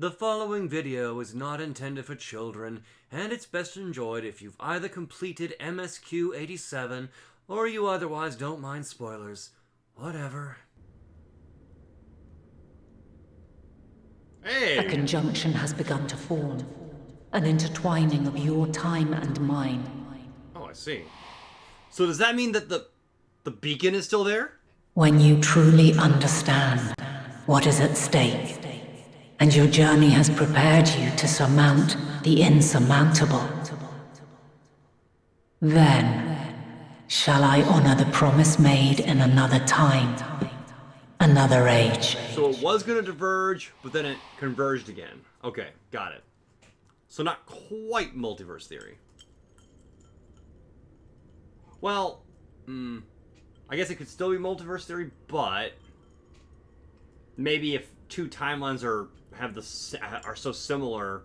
The following video is not intended for children, and it's best enjoyed if you've either completed MSQ 87 or you otherwise don't mind spoilers. Whatever. Hey! A conjunction has begun to form. An intertwining of your time and mine. Oh, I see. So does that mean that the beacon is still there? When you truly understand what is at stake, and your journey has prepared you to surmount the insurmountable, then shall I honor the promise made in another time, another age. So it was going to diverge, but then it converged again. Okay, got it. So not quite multiverse theory. Well, I guess it could still be multiverse theory, but maybe if two timelines are so similar,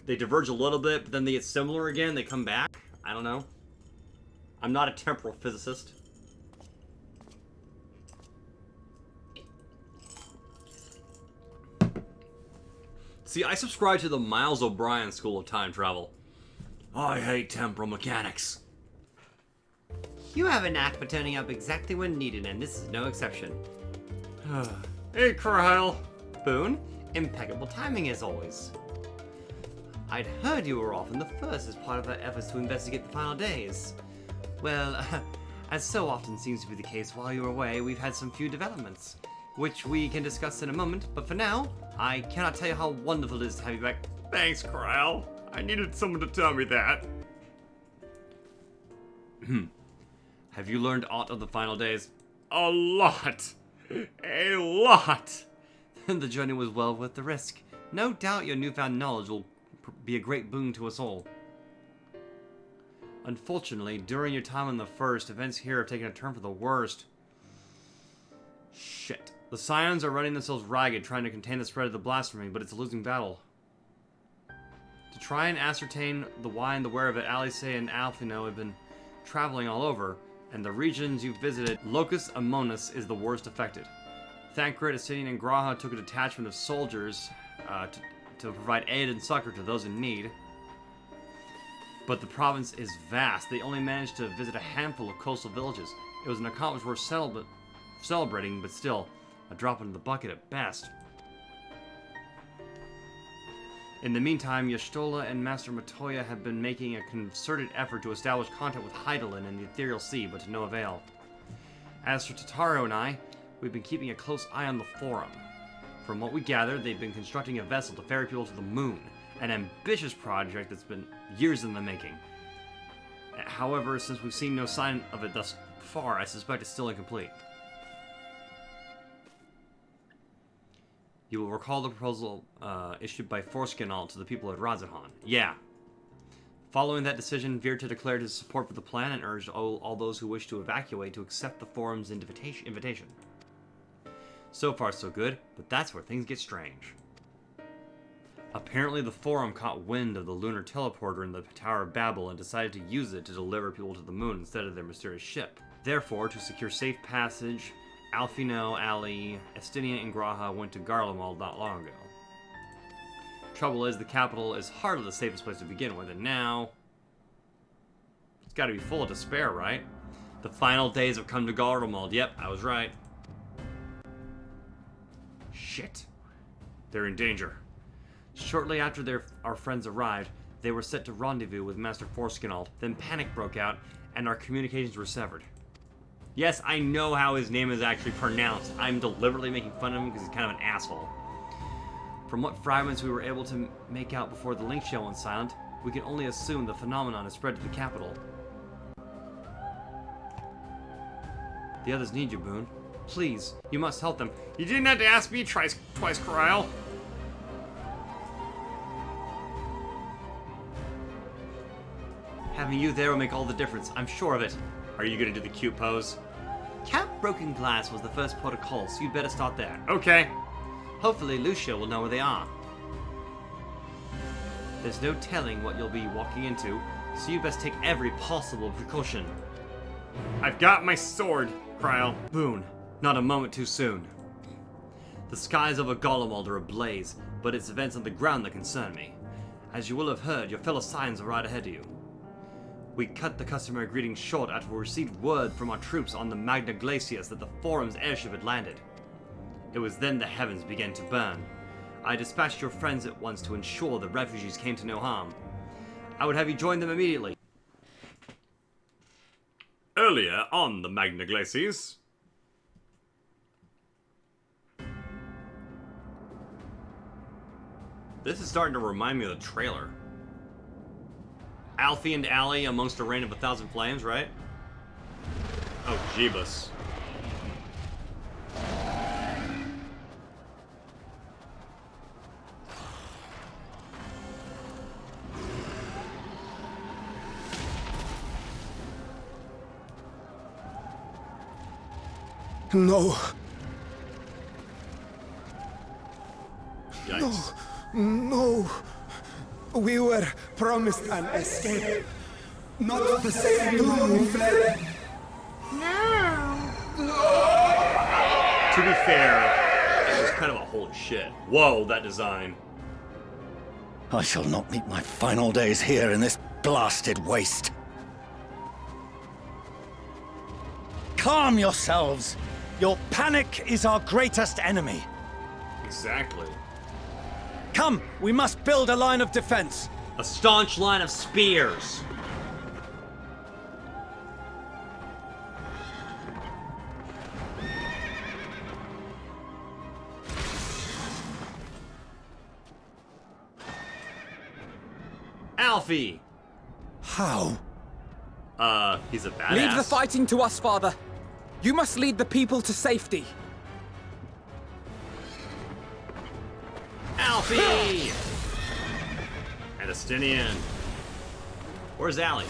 they diverge a little bit, but then they get similar again, they come back. I don't know. I'm not a temporal physicist. See, I subscribe to the Miles O'Brien School of Time Travel. I hate temporal mechanics. You have a knack for turning up exactly when needed, and this is no exception. Hey, Kyle. Boone, impeccable timing as always. I'd heard you were often the first as part of our efforts to investigate the final days. Well, as so often seems to be the case while you were away, we've had some few developments, which we can discuss in a moment, but for now, I cannot tell you how wonderful it is to have you back. Thanks, Kyle. I needed someone to tell me that. Have you learned aught of the final days? A lot. A lot. The journey was well worth the risk. No doubt your newfound knowledge will be a great boon to us all. Unfortunately, during your time on the First, events here have taken a turn for the worst. Shit. The Scions are running themselves ragged trying to contain the spread of the blasphemy, but it's a losing battle. To try and ascertain the why and the where of it, Alice and Alphino have been traveling all over, and the regions you've visited, Locus Amonis is the worst affected. Thancred, Asinian, and Graha took a detachment of soldiers to provide aid and succor to those in need. But the province is vast. They only managed to visit a handful of coastal villages. It was an accomplishment worth celebrating, but still, a drop in the bucket at best. In the meantime, Y'shtola and Master Matoya have been making a concerted effort to establish contact with Hydaelyn in the Ethereal Sea, but to no avail. As for Tataru and I, we've been keeping a close eye on the Forum. From what we gather, they've been constructing a vessel to ferry people to the moon, an ambitious project that's been years in the making. However, since we've seen no sign of it thus far, I suspect it's still incomplete. You will recall the proposal issued by Forskinal to the people at Razahan. Yeah. Following that decision, Virta declared his support for the plan and urged all those who wish to evacuate to accept the Forum's invitation. So far so good, but that's where things get strange. Apparently the Forum caught wind of the lunar teleporter in the Tower of Babel and decided to use it to deliver people to the moon instead of their mysterious ship. Therefore, to secure safe passage, Alphino, Ali, Estinia, and Graha went to Garlemald not long ago. Trouble is, the capital is hardly the safest place to begin with, and now it's gotta be full of despair, right? The final days have come to Garlemald. Yep, I was right. Shit. They're in danger. Shortly after our friends arrived, they were set to rendezvous with Master Forskinald. Then panic broke out, and our communications were severed. Yes, I know how his name is actually pronounced. I'm deliberately making fun of him because he's kind of an asshole. From what fragments we were able to make out before the link shell went silent, we can only assume the phenomenon has spread to the capital. The others need you, Boone. Please, you must help them. You didn't have to ask me twice, Kyle. Having you there will make all the difference, I'm sure of it. Are you gonna do the cute pose? Camp Broken Glass was the first port of call, so you'd better start there. Okay. Hopefully Lucia will know where they are. There's no telling what you'll be walking into, so you best take every possible precaution. I've got my sword, Kyle. Boone, not a moment too soon. The skies over Golemald are ablaze, but it's events on the ground that concern me. As you will have heard, your fellow Scions are right ahead of you. We cut the customary greetings short after we received word from our troops on the Magna Glacius that the Forum's airship had landed. It was then the heavens began to burn. I dispatched your friends at once to ensure the refugees came to no harm. I would have you join them immediately. Earlier on the Magna Glacius. This is starting to remind me of the trailer. Alfie and Allie amongst a rain of 1,000 flames, right? Oh, Jeebus. No. Yikes. No. We were promised an escape. Not the same doom we fled. To be fair, it was kind of a holy shit. Whoa, that design. I shall not meet my final days here in this blasted waste. Calm yourselves. Your panic is our greatest enemy. Exactly. Come, we must build a line of defense. A staunch line of spears. Alfie! How? He's a badass. Leave the fighting to us, Father. You must lead the people to safety. Alfie! And Estinian. Where's Allie?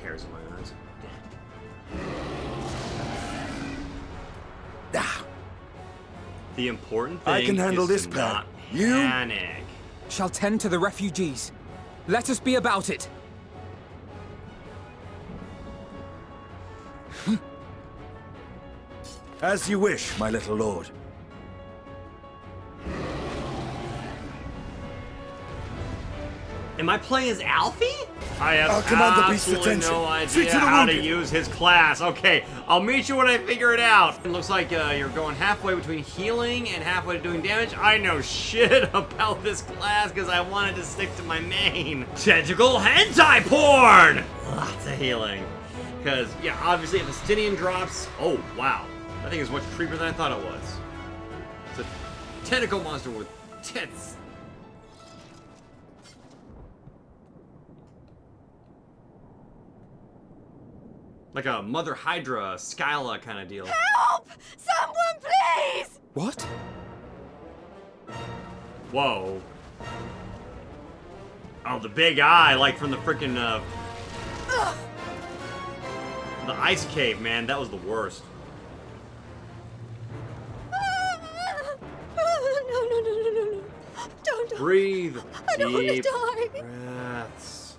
Hairs in my eyes. Ah, The important thing I can handle is this to plan. not You? panic. Shall tend to the refugees. Let us be about it. As you wish, my little lord. Am I playing as Alfie? I have I'll command the beast's absolutely attention. no Speak idea to the how to wounded. use his class. Okay, I'll meet you when I figure it out. It looks like you're going halfway between healing and halfway to doing damage. I know shit about this class because I wanted to stick to my main. Tentacle hentai porn! Lots of healing. Because, yeah, obviously if Estinian drops... Oh, wow. That thing is much creepier than I thought it was. It's a tentacle monster with tits. Like a Mother Hydra, Skyla kind of deal. Help! Someone, please! What? Whoa. Oh, the big eye, like from the freaking, the ice cave, man. That was the worst. No. Don't. Breathe. I don't want to Deep die. breaths.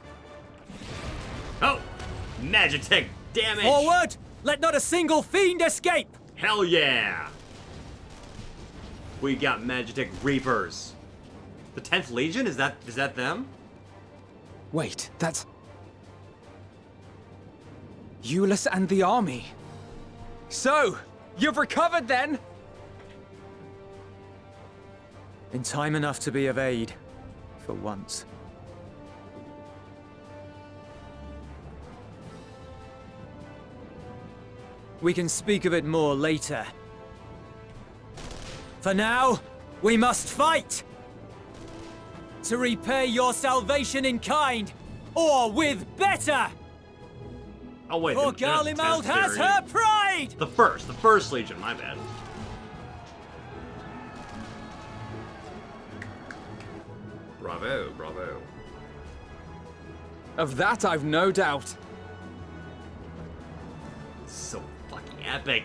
Oh! Magitech damage! Forward! Let not a single fiend escape! Hell yeah! We got Magitech Reapers. The 10th Legion? Is that them? Wait, that's... Euless and the army. So, you've recovered then? In time enough to be of aid. For once. We can speak of it more later. For now, we must fight! To repay your salvation in kind, or with better! Oh wait, For the 10th Garlemald has theory. her pride! The first Legion, my bad. Bravo, bravo. Of that I've no doubt. So fucking epic.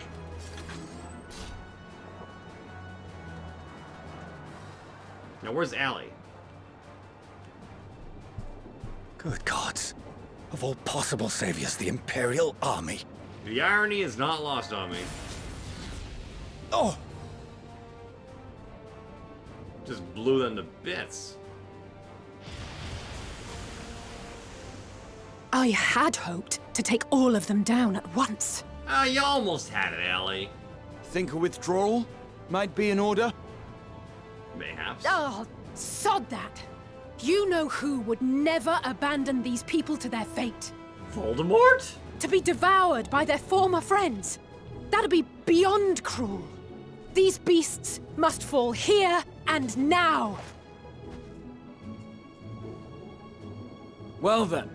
Now where's Allie? good gods. Of all possible saviors, the Imperial Army. The irony is not lost on me. Oh! Just blew them to bits. I had hoped to take all of them down at once. You almost had it, Allie. Think a withdrawal might be in order? Mayhaps. Oh, sod that. You know who would never abandon these people to their fate? Voldemort? To be devoured by their former friends. That'd be beyond cruel. These beasts must fall here and now. Well then,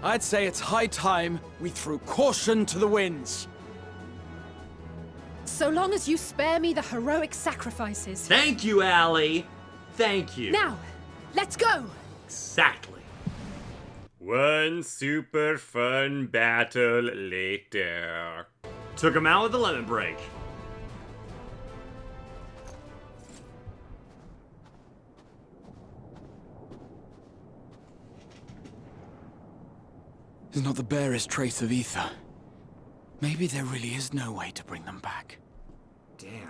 I'd say it's high time we threw caution to the winds. So long as you spare me the heroic sacrifices. Thank you, Allie. Thank you. Now, let's go! Exactly. One super fun battle later. Took him out with a lemon break. There's not the barest trace of ether. Maybe there really is no way to bring them back. Damn.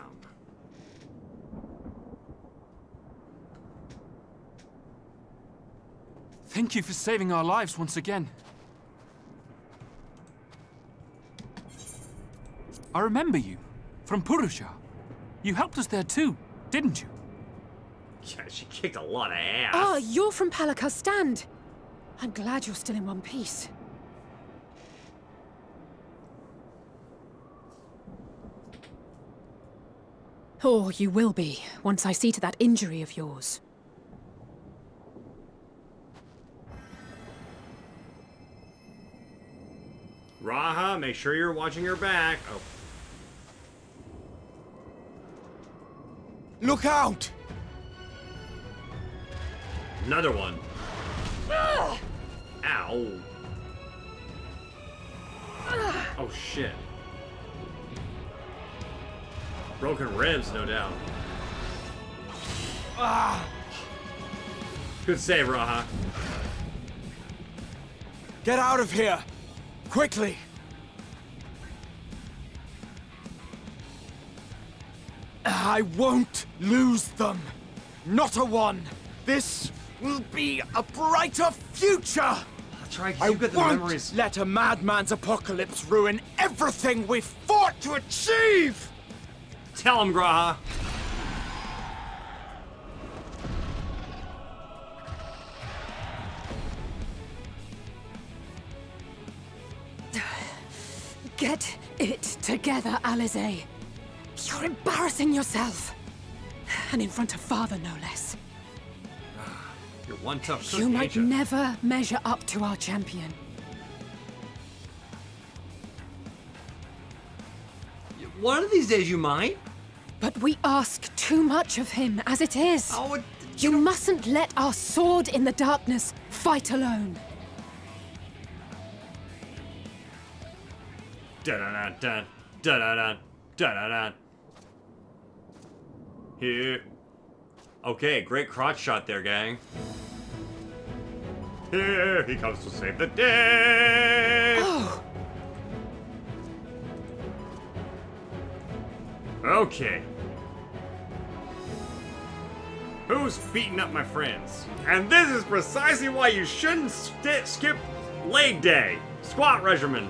Thank you for saving our lives once again. I remember you, from Purusha. You helped us there too, didn't you? Yeah, she kicked a lot of ass. Ah, you're from Palakar's stand. I'm glad you're still in one piece. Or you will be, once I see to that injury of yours. Raha, make sure you're watching your back. Oh. Look out! Another one. Ow. Oh, shit. Broken ribs, no doubt. Good save, Raha. Get out of here! Quickly! I won't lose them! Not a one! This will be a brighter future! That's right, I you got the won't memories. let a madman's apocalypse ruin everything we've fought to achieve! Tell him, Graha. Get it together, Alisaie. You're embarrassing yourself. And in front of Father, no less. You're one tough cook, You might ain't ya? never measure up to our champion. One of these days you might. But we ask too much of him as it is. Oh, You mustn't let our sword in the darkness fight alone. Da-da-da-da, da-da-da, da-da-da. Here. Okay, great crotch shot there, gang. Here he comes to save the day. Oh, Okay. Who's beating up my friends? And this is precisely why you shouldn't skip leg day. Squat regimen.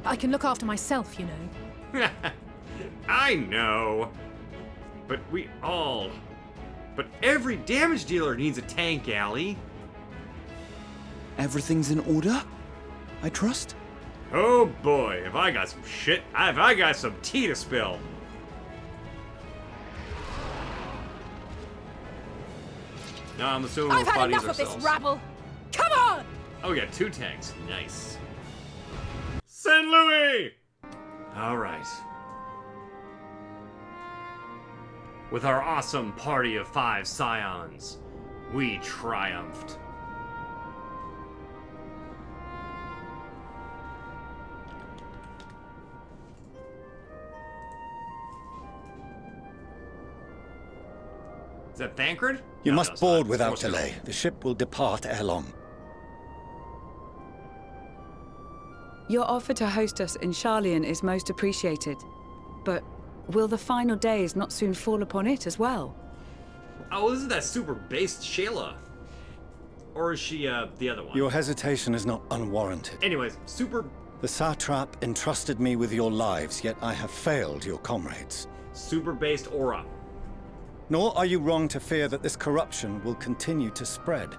I can look after myself, you know. I know. But every damage dealer needs a tank, Allie. Everything's in order? I trust? Oh boy, have I got some shit. Have I got some tea to spill. No, I'm assuming I've we're had fighting enough of this ourselves. rabble. Come on! Oh, we got 2 tanks. Nice. Saint Louis! Alright. With our awesome party of 5 scions, we triumphed. Is that Thancred? You No, must it's board not. without Force it delay. on. The ship will depart ere long. Your offer to host us in Sharlayan is most appreciated. But will the final days not soon fall upon it as well? Oh, isn't that super-based Shayla? Or is she, the other one? Your hesitation is not unwarranted. Anyways, super... The satrap entrusted me with your lives, yet I have failed your comrades. Super-based aura. Nor are you wrong to fear that this corruption will continue to spread.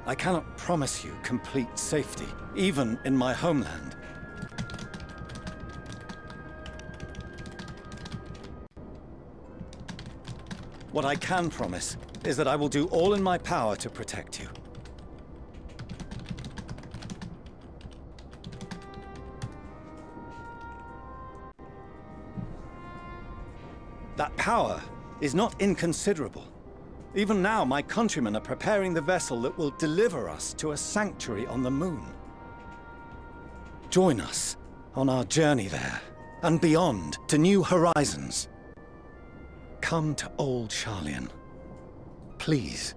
I cannot promise you complete safety, even in my homeland. What I can promise is that I will do all in my power to protect you. That power is not inconsiderable. Even now, my countrymen are preparing the vessel that will deliver us to a sanctuary on the moon. Join us on our journey there, and beyond, to new horizons. Come to Old Sharlayan. Please.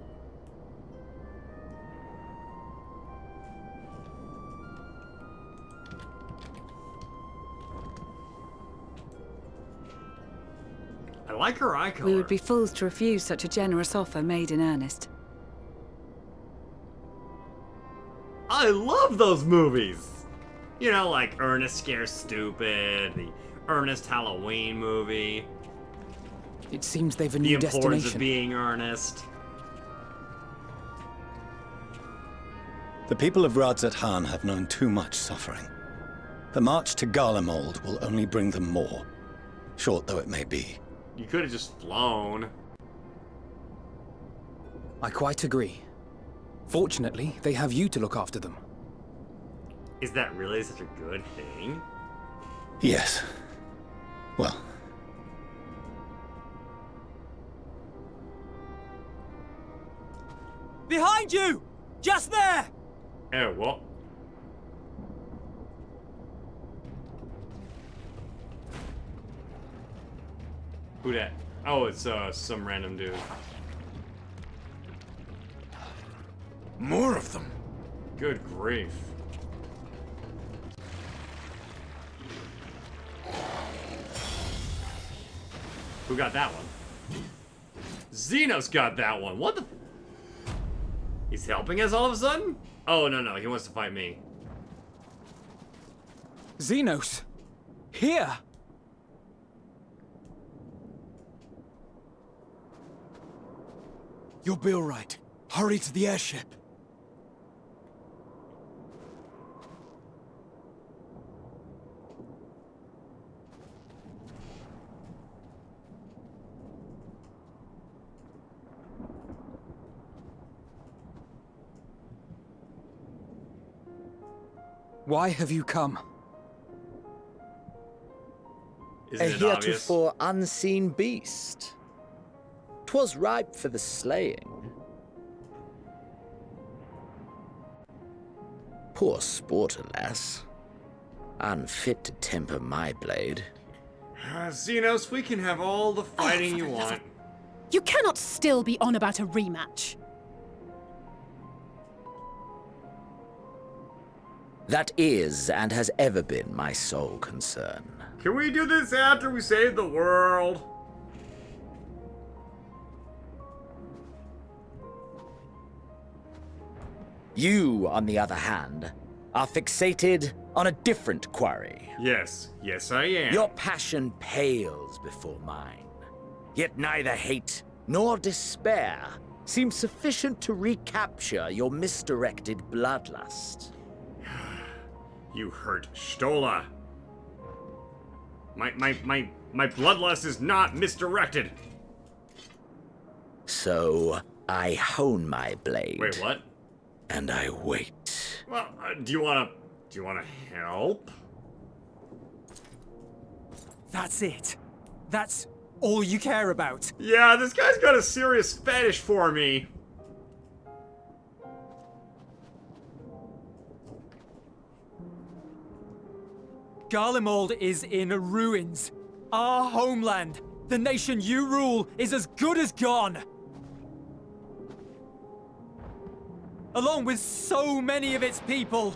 I like her eye color. We would be fools to refuse such a generous offer made in earnest. I love those movies! You know, like Ernest Scares Stupid, the Ernest Halloween movie, It seems they've a The new Importance destination. of Being Earnest. The people of Radzat-Han have known too much suffering. The march to Garlemald will only bring them more, short though it may be. You could have just flown. I quite agree. Fortunately, they have you to look after them. Is that really such a good thing? Yes. Well, Behind you! Just there! Oh, what? Who that? Oh, it's some random dude. More of them. Good grief. Who got that one? Xenos got that one. What the? He's helping us all of a sudden? Oh, no, he wants to fight me. Xenos! Here! You'll be all right. Hurry to the airship. Why have you come? Isn't A it obvious? heretofore unseen beast. 'Twas ripe for the slaying. Poor sport, alas. Unfit to temper my blade. Xenos, we can have all the fighting for you the love want. You cannot still be on about a rematch. That is and has ever been my sole concern. Can we do this after we save the world? You, on the other hand, are fixated on a different quarry. Yes, I am. Your passion pales before mine. Yet neither hate nor despair seem sufficient to recapture your misdirected bloodlust. You hurt Stola. My bloodlust is not misdirected. So, I hone my blade. Wait, what? And I wait. Well, do you wanna help? That's it. That's all you care about. Yeah, this guy's got a serious fetish for me. Garlemald is in ruins. Our homeland, the nation you rule, is as good as gone. along with so many of its people.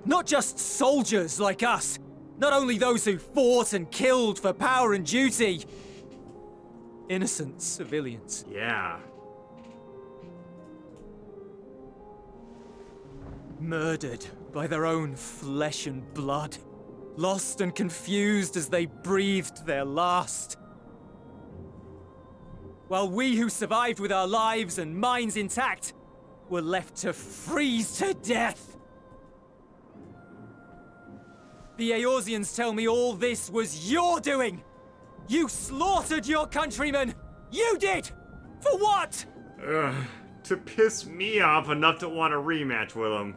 Not just soldiers like us, not only those who fought and killed for power and duty. Innocent civilians. Yeah. Murdered by their own flesh and blood. Lost and confused as they breathed their last. While we who survived with our lives and minds intact were left to freeze to death. The Eorzeans tell me all this was your doing! You slaughtered your countrymen! You did! For what? To piss me off enough to want a rematch with him.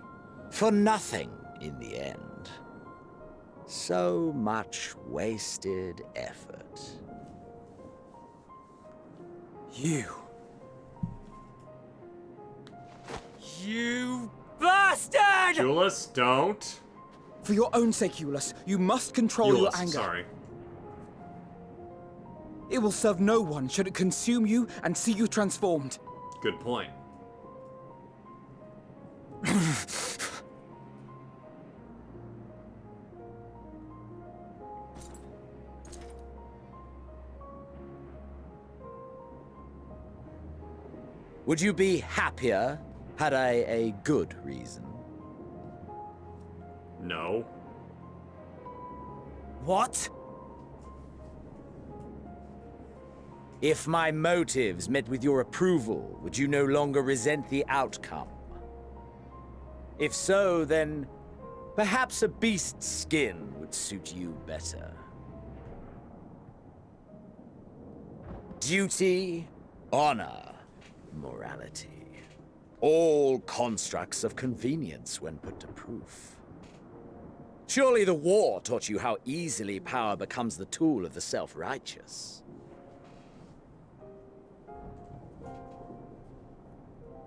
For nothing, in the end. So much wasted effort. You bastard! Julius, don't. For your own sake, Eulus, you must control your anger. Sorry. It will serve no one should it consume you and see you transformed. Good point. Would you be happier had I a good reason? No. What? If my motives met with your approval, would you no longer resent the outcome? If so, then perhaps a beast's skin would suit you better. Duty, honor, morality. All constructs of convenience when put to proof. Surely the war taught you how easily power becomes the tool of the self-righteous.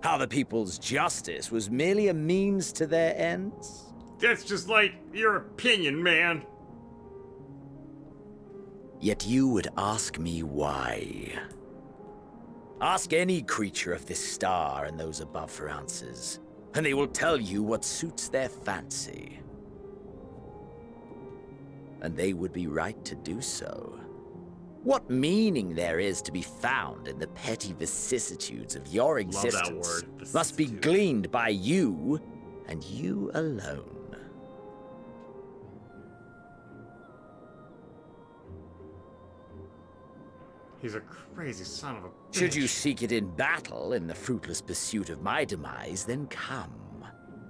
How the people's justice was merely a means to their ends? That's just like your opinion, man. Yet you would ask me why. Ask any creature of this star and those above for answers, and they will tell you what suits their fancy. And they would be right to do so. What meaning there is to be found in the petty vicissitudes of your existence must be gleaned by you, and you alone. He's a crazy son of a bitch. Should you seek it in battle in the fruitless pursuit of my demise, then come.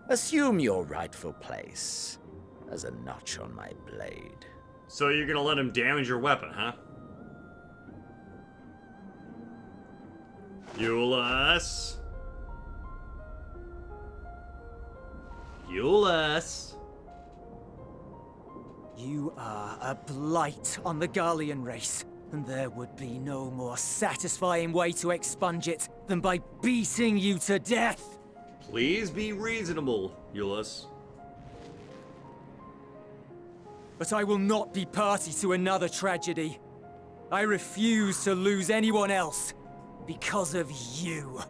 Assume your rightful place as a notch on my blade. So you're gonna let him damage your weapon, huh? Eulus. Eulus. You are a blight on the Garlean race, and there would be no more satisfying way to expunge it than by beating you to death. Please be reasonable, Eulus. But I will not be party to another tragedy. I refuse to lose anyone else because of you.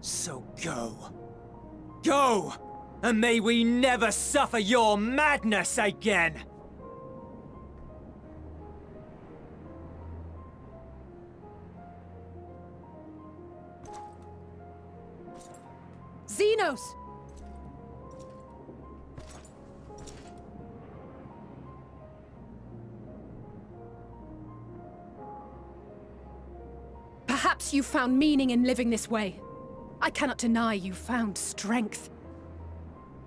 So go. Go! And may we never suffer your madness again! Xenos! Perhaps you found meaning in living this way. I cannot deny you found strength.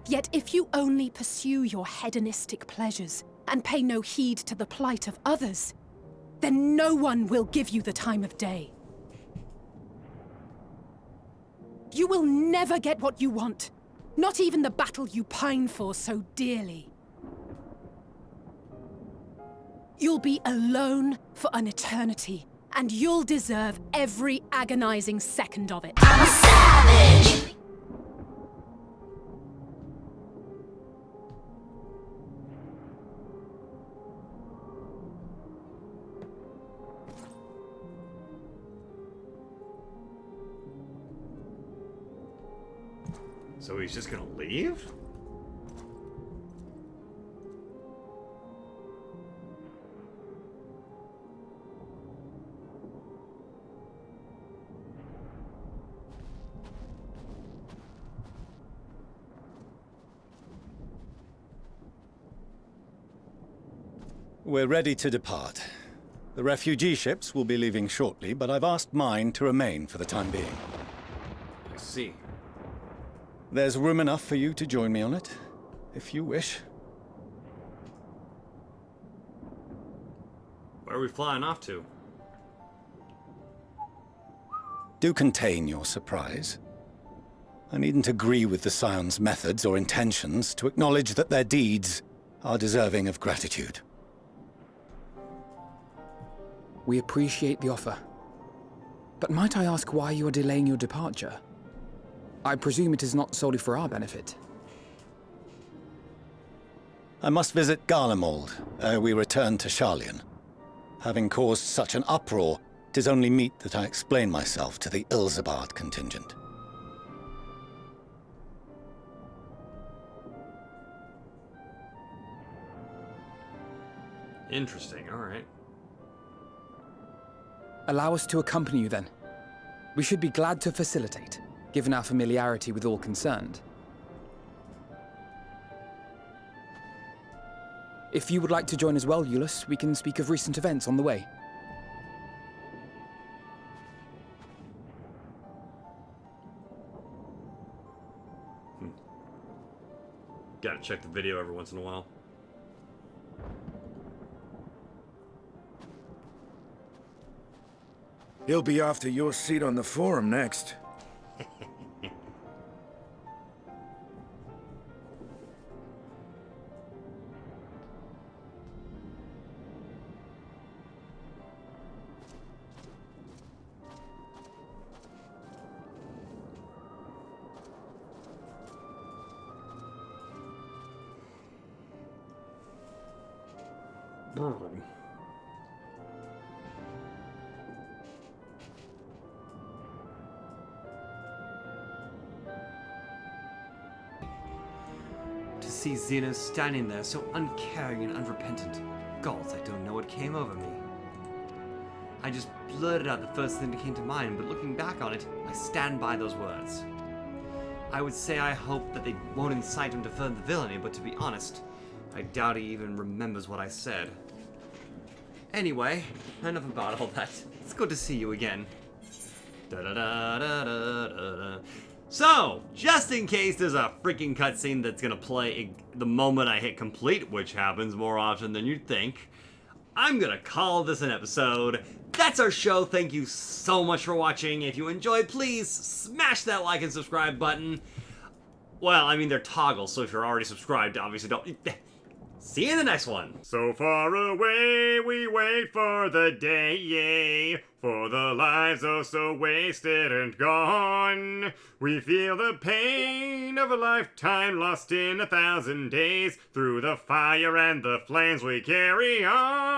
Yet if you only pursue your hedonistic pleasures and pay no heed to the plight of others, then no one will give you the time of day. You will never get what you want, not even the battle you pine for so dearly. You'll be alone for an eternity, and you'll deserve every agonizing second of it. I'm a savage! So he's just gonna leave? We're ready to depart. The refugee ships will be leaving shortly, but I've asked mine to remain for the time being. I see. There's room enough for you to join me on it, if you wish. Where are we flying off to? Do contain your surprise. I needn't agree with the Scion's methods or intentions to acknowledge that their deeds are deserving of gratitude. We appreciate the offer. But might I ask why you are delaying your departure? I presume it is not solely for our benefit. I must visit Garlemald ere we return to Sharlayan. Having caused such an uproar, 'tis only meet that I explain myself to the Ilsabard contingent. Interesting, alright. Allow us to accompany you then. We should be glad to facilitate, given our familiarity with all concerned. If you would like to join as well, Eulus, we can speak of recent events on the way. Gotta check the video every once in a while. He'll be after your seat on the forum next. To see Xenos standing there so uncaring and unrepentant. Gods, I don't know what came over me. I just blurted out the first thing that came to mind, but looking back on it, I stand by those words. I would say I hope that they won't incite him to further villainy, but to be honest, I doubt he even remembers what I said. Anyway, enough about all that. It's good to see you again. Da-da-da-da-da-da-da. So, just in case there's a freaking cutscene that's gonna play the moment I hit complete, which happens more often than you'd think, I'm gonna call this an episode. That's our show. Thank you so much for watching. If you enjoyed, please smash that like and subscribe button. Well, I mean, they're toggles, so if you're already subscribed, obviously don't. See you in the next one. So far away, we wait for the day, yay, for the lives oh so wasted and gone. We feel the pain of a lifetime lost in 1,000 days. Through the fire and the flames we carry on.